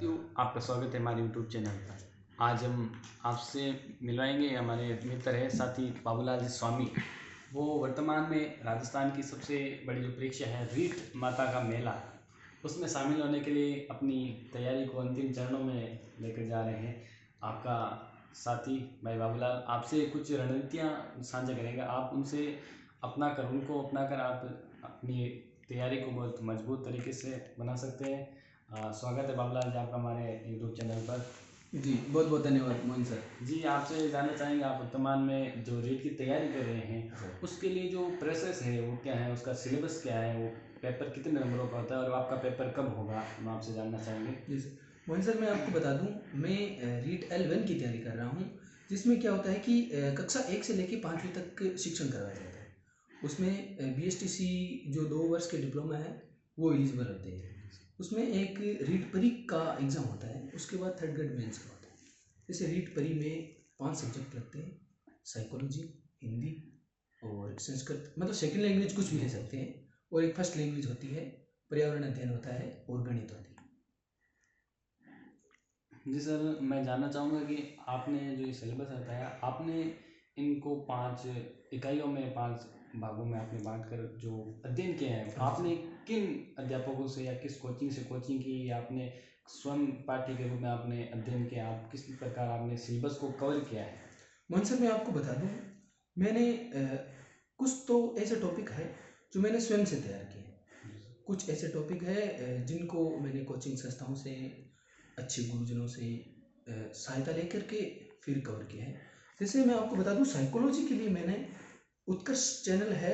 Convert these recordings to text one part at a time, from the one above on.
साथियों, आपका स्वागत है हमारे यूट्यूब चैनल पर। आज हम आपसे मिलवाएंगे हमारे मित्र है साथी बाबूलाल जी स्वामी। वो वर्तमान में राजस्थान की सबसे बड़ी जो परीक्षा है रीट माता का मेला, उसमें शामिल होने के लिए अपनी तैयारी को अंतिम चरणों में लेकर जा रहे हैं। आपका साथी भाई बाबूलाल आपसे कुछ रणनीतियाँ साझा करेंगे। आप उनसे उनको अपना कर आप अपनी तैयारी को बहुत मजबूत तरीके से बना सकते हैं। स्वागत है बाबूलाल जी आपका हमारे यूट्यूब चैनल पर। जी बहुत बहुत धन्यवाद मोहन सर। जी, आपसे जानना चाहेंगे, आप वर्तमान में जो रीट की तैयारी कर रहे हैं उसके लिए जो प्रोसेस है वो क्या है, उसका सिलेबस क्या है, वो पेपर कितने नंबरों का होता है और आपका पेपर कब होगा, हम आपसे जानना चाहेंगे। जी सर, मोहन सर मैं आपको बता दूं, मैं रीट L1 की तैयारी कर रहा हूं, जिसमें क्या होता है कि कक्षा 1 से लेकर 5वीं तक शिक्षण करवाया जाता है। उसमें BSTC जो 2 वर्ष के डिप्लोमा है वो एलिजिबल होते हैं। उसमें एक रीट परी का एग्ज़ाम होता है, उसके बाद थर्ड ग्रेड मेंस का होता है। जैसे रीट परी में 5 सब्जेक्ट लगते हैं, साइकोलॉजी, हिंदी और संस्कृत, मतलब सेकेंड लैंग्वेज कुछ भी ले सकते हैं, और एक फर्स्ट लैंग्वेज होती है, पर्यावरण अध्ययन होता है और गणित होती है। जी सर, मैं जानना चाहूँगा कि आपने जो ये सिलेबस बताया, आपने इनको 5 इकाइयों में, 5 भागों में आपने बांट कर जो अध्ययन किया है, आपने किन अध्यापकों से या किस कोचिंग से कोचिंग की, या आपने स्वयं पाठ्य के रूप में आपने अध्ययन किया, आप किस प्रकार आपने सिलेबस को कवर किया है? मोहन सर मैं आपको बता दूं, मैंने कुछ तो ऐसे टॉपिक है जो मैंने स्वयं से तैयार किए हैं। कुछ ऐसे टॉपिक है जिनको मैंने कोचिंग संस्थाओं से, अच्छे गुरुजनों से सहायता लेकर के फिर कवर किया है। जैसे मैं आपको बता दूं, साइकोलॉजी के लिए मैंने उत्कर्ष चैनल है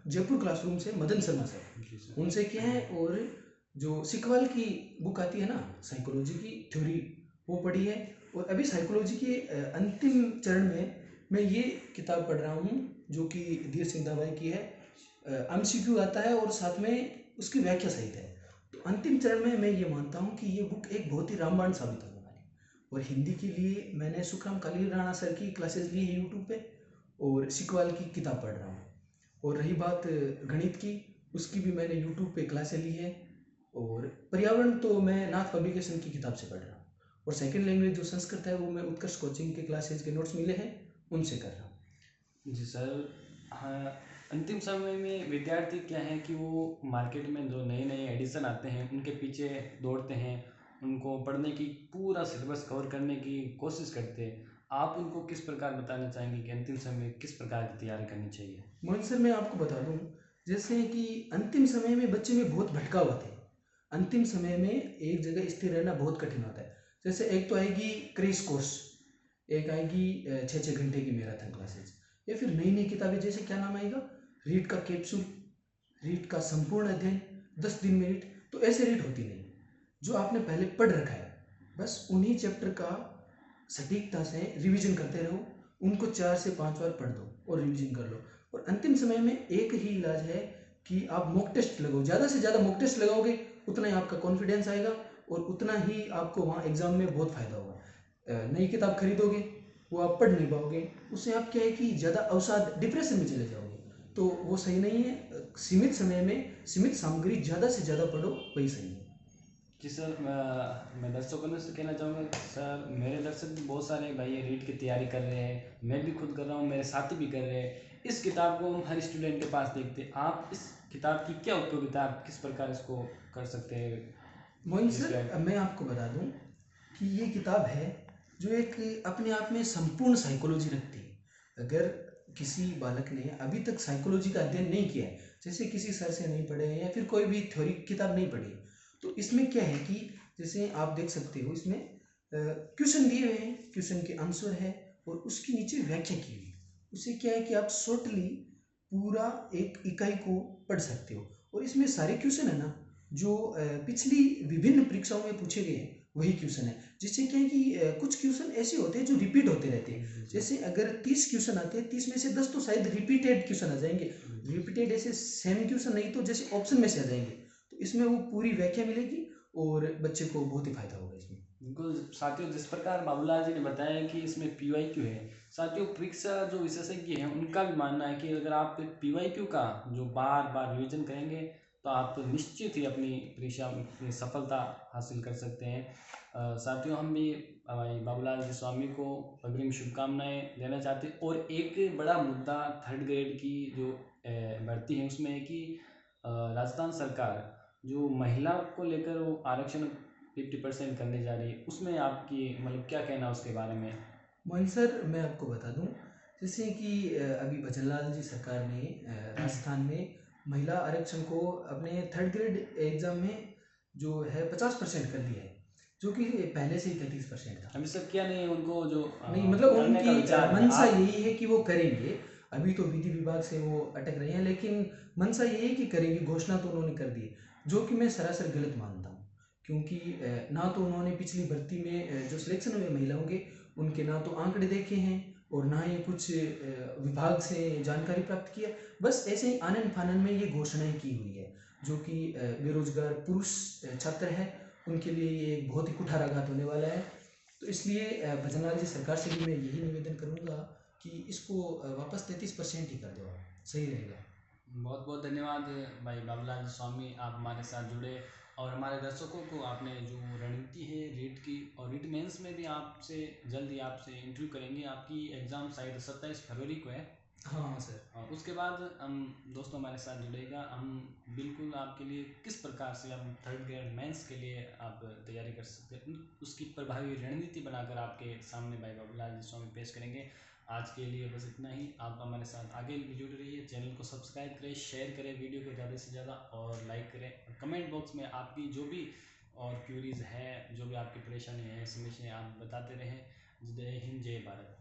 जयपुर क्लासरूम से मदन शर्मा सर, उनसे किया है। और जो सिकवाल की बुक आती है ना साइकोलॉजी की थ्योरी, वो पढ़ी है। और अभी साइकोलॉजी के अंतिम चरण में मैं ये किताब पढ़ रहा हूँ जो कि धीर सिंह दाभाई की है। MCQ आता है और साथ में उसकी व्याख्या सहित है। तो अंतिम चरण में मैं ये मानता हूँ कि ये बुक एक बहुत ही रामबाण साबित होने वाली है। और हिंदी के लिए मैंने सुखराम काली राणा सर की क्लासेस ली है यूट्यूब पे, और सिकवाल की किताब पढ़ रहा हूँ। और रही बात गणित की, उसकी भी मैंने यूट्यूब पे क्लासें ली है। और पर्यावरण तो मैं नाथ पब्लिकेशन की किताब से पढ़ रहा हूँ। और सेकंड लैंग्वेज जो संस्कृत है वो मैं उत्कर्ष कोचिंग के क्लासेज के नोट्स मिले हैं उनसे कर रहा हूँ। जी सर, हाँ, अंतिम समय में विद्यार्थी क्या है कि वो मार्केट में जो नए नए एडिशन आते हैं उनके पीछे दौड़ते हैं, उनको पढ़ने की पूरा सिलेबस कवर करने की कोशिश करते हैं। आप उनको किस प्रकार बताना चाहेंगे कि अंतिम समय में किस प्रकार की तैयारी करनी चाहिए? मोहन सर मैं आपको बता दूं, जैसे कि अंतिम समय में बच्चे में बहुत भटकाव होते हैं। अंतिम समय में एक जगह स्थिर रहना बहुत कठिन होता है। जैसे एक तो आएगी क्रेश कोर्स, एक आएगी 6-6 घंटे की मैराथन क्लासेज, या फिर नई नई किताबें, जैसे क्या नाम आएगा, रीट का कैप्सूल, रीट का संपूर्ण अध्ययन, 10 दिन में रीट। तो ऐसे रीट होती नहीं, जो आपने पहले पढ़ रखा है बस उन्हीं चैप्टर का सटीकता से रिवीजन करते रहो। उनको 4 से 5 बार पढ़ दो और रिवीजन कर लो। और अंतिम समय में एक ही इलाज है कि आप मॉक टेस्ट लगाओ। ज़्यादा से ज़्यादा मॉक टेस्ट लगाओगे उतना ही आपका कॉन्फिडेंस आएगा और उतना ही आपको वहाँ एग्ज़ाम में बहुत फ़ायदा होगा। नई किताब खरीदोगे वो आप पढ़ नहीं पाओगे, उससे आप क्या है कि ज़्यादा अवसाद, डिप्रेशन में चले जाओगे, तो वो सही नहीं है। सीमित समय में सीमित सामग्री ज़्यादा से ज़्यादा पढ़ो, वही सही है। जी सर, मैं दर्शकों में से कहना चाहूँगा कि सर मेरे दर्शक भी बहुत सारे भाई ये रीट की तैयारी कर रहे हैं, मैं भी खुद कर रहा हूँ, मेरे साथी भी कर रहे हैं। इस किताब को हम हर स्टूडेंट के पास देखते हैं। आप इस किताब की क्या उपयोगिता, आप किस प्रकार इसको कर सकते हैं? मोइन सर मैं आपको बता दूं कि ये किताब है जो एक अपने आप में संपूर्ण साइकोलॉजी रखती है। अगर किसी बालक ने अभी तक साइकोलॉजी का अध्ययन नहीं किया है, जैसे किसी सर से नहीं पढ़े या फिर कोई भी थ्योरी किताब नहीं पढ़ी, तो इसमें क्या है कि जैसे आप देख सकते हो, इसमें क्वेश्चन दिए हुए हैं, क्वेश्चन के आंसर है और उसके नीचे व्याख्या की हुई है। उससे क्या है कि आप शॉर्टली पूरा एक इकाई को पढ़ सकते हो। और इसमें सारे क्वेश्चन है ना जो पिछली विभिन्न परीक्षाओं में पूछे गए हैं, वही क्वेश्चन है। जिससे क्या है कि कुछ क्वेश्चन ऐसे होते हैं जो रिपीट होते रहते हैं। जैसे अगर 30 क्वेश्चन आते हैं, 30 में से 10 तो शायद रिपीटेड क्वेश्चन आ जाएंगे। रिपीटेड ऐसे सेम क्वेश्चन नहीं तो जैसे ऑप्शन में से आ जाएंगे। तो इसमें वो पूरी व्याख्या मिलेगी और बच्चे को बहुत ही फायदा होगा इसमें। बिल्कुल साथियों, जिस प्रकार बाबूलाल जी ने बताया कि इसमें PYQ है, साथियों परीक्षा जो विशेषज्ञ हैं उनका भी मानना है कि अगर आप PYQ का जो बार बार रिवीजन करेंगे तो आप निश्चित ही अपनी परीक्षा में सफलता हासिल कर सकते हैं। साथियों, हम भी भाई बाबूलाल जी स्वामी को अग्रिम शुभकामनाएं देना चाहते हैं। और एक बड़ा मुद्दा थर्ड ग्रेड की जो भर्ती है उसमें है कि राजस्थान सरकार जो महिला को लेकर वो आरक्षण 50% करने जा रही है, उसमें आपकी मतलब क्या कहना है उसके बारे में? मोइन सर, मैं आपको बता दूं, जैसे कि अभी भजनलाल जी सरकार ने राजस्थान में महिला आरक्षण को अपने थर्ड ग्रेड एग्जाम में जो है 50% कर दिया है, जो कि पहले से ही 33% था। अभी तक किया नहीं है उनको जो नहीं, मतलब करने का उनकी विचार है मंशा आप। यही है कि वो करेंगे। अभी तो विधि विभाग से वो अटक रहे हैं, लेकिन मंशा यही है कि करेंगे। घोषणा तो उन्होंने कर दी है, जो कि मैं सरासर गलत मानता हूँ। क्योंकि ना तो उन्होंने पिछली भर्ती में जो सिलेक्शन हुए महिलाओं के, उनके ना तो आंकड़े देखे हैं और ना ही कुछ विभाग से जानकारी प्राप्त किया। बस ऐसे ही आनन फानन में ये घोषणाएं की हुई है, जो कि बेरोजगार पुरुष छात्र है उनके लिए ये एक बहुत ही कुठाराघात होने वाला है। तो इसलिए भजनलाल जी सरकार से भी मैं यही निवेदन करूंगा कि इसको वापस 33% ही कर दो, आप सही रहेगा। बहुत बहुत धन्यवाद भाई बाबूलाल जी स्वामी, आप हमारे साथ जुड़े और हमारे दर्शकों को आपने जो रणनीति है रीट की, और रीट मेंस में भी आपसे जल्द ही आपसे इंटरव्यू करेंगे। आपकी एग्ज़ाम शायद 27 फरवरी को है। हाँ हाँ सर। और उसके बाद हम दोस्तों हमारे साथ जुड़ेगा, हम बिल्कुल आपके लिए किस प्रकार से हम थर्ड ग्रेड मेंस के लिए आप तैयारी कर सकते हैं उसकी प्रभावी रणनीति बनाकर आपके सामने भाई बाबूलाल जी स्वामी पेश करेंगे। आज के लिए बस इतना ही। आप हमारे साथ आगे भी जुड़े रहिए, चैनल को सब्सक्राइब करें, शेयर करें वीडियो को ज़्यादा से ज़्यादा, और लाइक करें। कमेंट बॉक्स में आपकी जो भी और क्यूरीज है, जो भी आपकी परेशानी है, समस्याएं आप बताते रहें। जय हिंद, जय भारत।